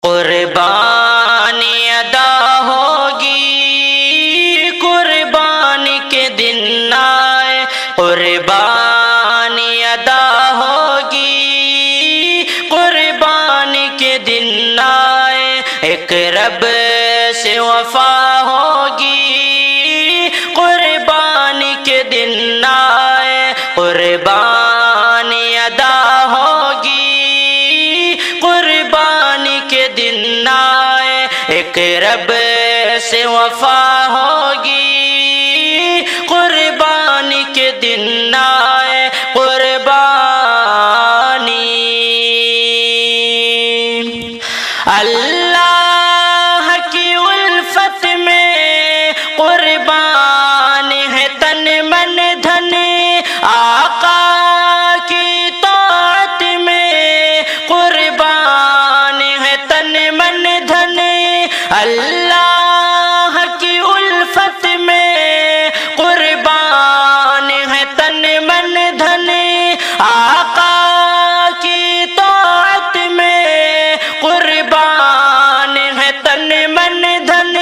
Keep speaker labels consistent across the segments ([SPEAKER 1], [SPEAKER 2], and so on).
[SPEAKER 1] قربانی ادا ہوگی، قربانی کے دن آئے، قربانی ادا ہوگی، قربانی کے دن آئے، ایک رب سے وفا ہوگی، قربانی کے دن آئے، قربانی ادا ہوگی، قربانی کے دن آئے، ایک رب سے وفا ہوگی، قربانی کے دن آئے، قربانی اللہ کی الفت میں قربان ہے تن من دھن، آقا کی طاعت میں قربان ہے تن من دھن، اللہ کی الفت میں قربان ہے تن من دھن، آقا کی طاعت میں قربان ہے تن من دھن،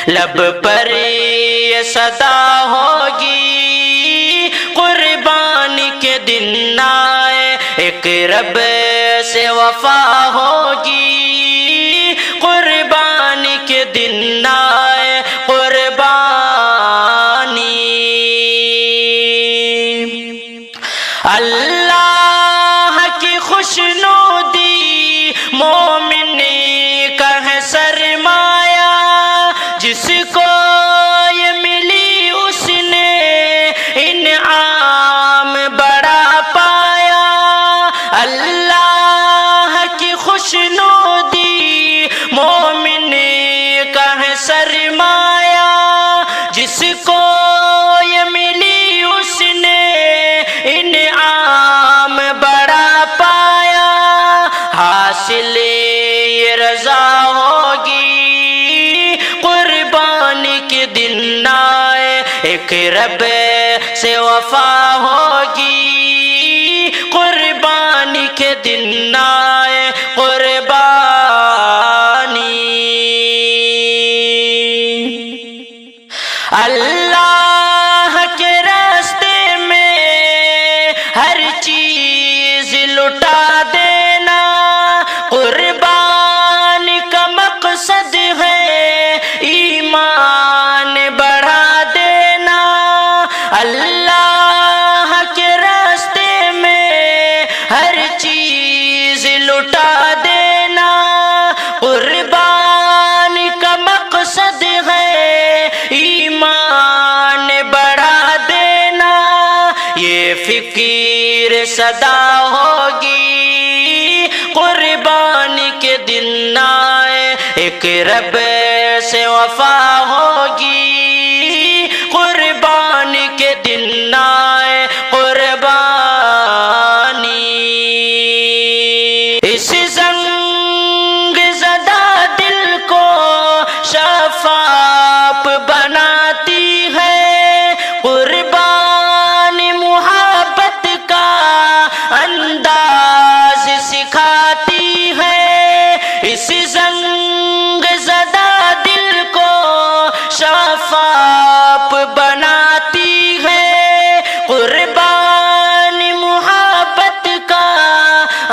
[SPEAKER 1] لب پر یہ صدا ہوگی، قربانی کے دن آئے، ایک رب سے وفا ہوگی، قربانی کے دن آئے، قربانی اللہ کی خوشنودی مومن کا ہے سرمایہ، جس کو یہ ملی اس نے انعام بڑا پایا، اللہ کی خوشنودی مومن کا ہے سرمایہ، جس کو یہ ملی اس نے انعام بڑا پایا، حاصل یہ رضا ہوگی، قربانی کے دن آئے، ایک رب سے وفا ہوگی، قربانی کے دن آئے، قربانی اللہ کے راستے میں ہر چیز لٹا دینا، قربانی کا مقصد ہے ایمان بڑھا دینا، اللہ کے راستے میں ہر چیز لٹا دینا، قربانی کا مقصد ہے ایمان بڑھا دینا، یہ فکر صدا ہوگی، قربانی کے دن آئے، ایک رب سے وفا ہوگی، قربانی کے دن آئے، قربانی اس زنگ زدہ دل کو شفاف بناتی ہے، قربانی محبت کا انداز سکھاتی ہے، اس زنگ زدہ دل کو شفاف بناتی ہے، قربانی محبت کا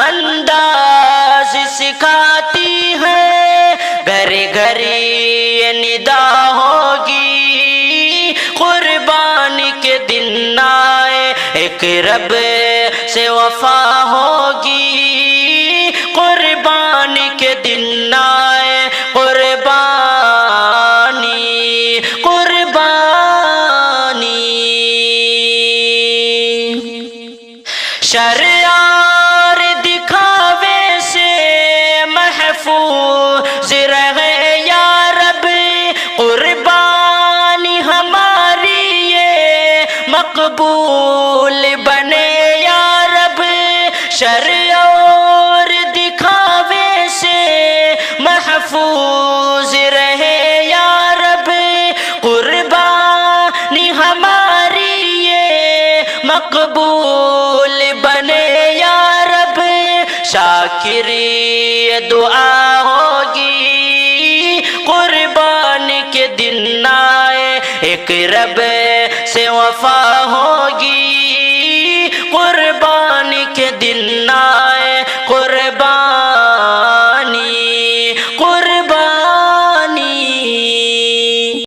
[SPEAKER 1] انداز سکھاتی ہے، گھر گھر یہ ندا ہوگی، قربانی کے دن آئے، ایک رب سے وفا ہوگی، قربانی کے دن آئے، قربانی قربانی شرار دکھاوے سے محفوظ رہے یا رب، قربانی ہماری یہ مقبول بنے یا رب، شرار دکھاوے سے محفوظ رہے یا رب، قربانی ہماری یہ مقبول بنے یا رب، آخری دعا ہوگی قربان کے دن آئے، ایک رب سے وفا ہو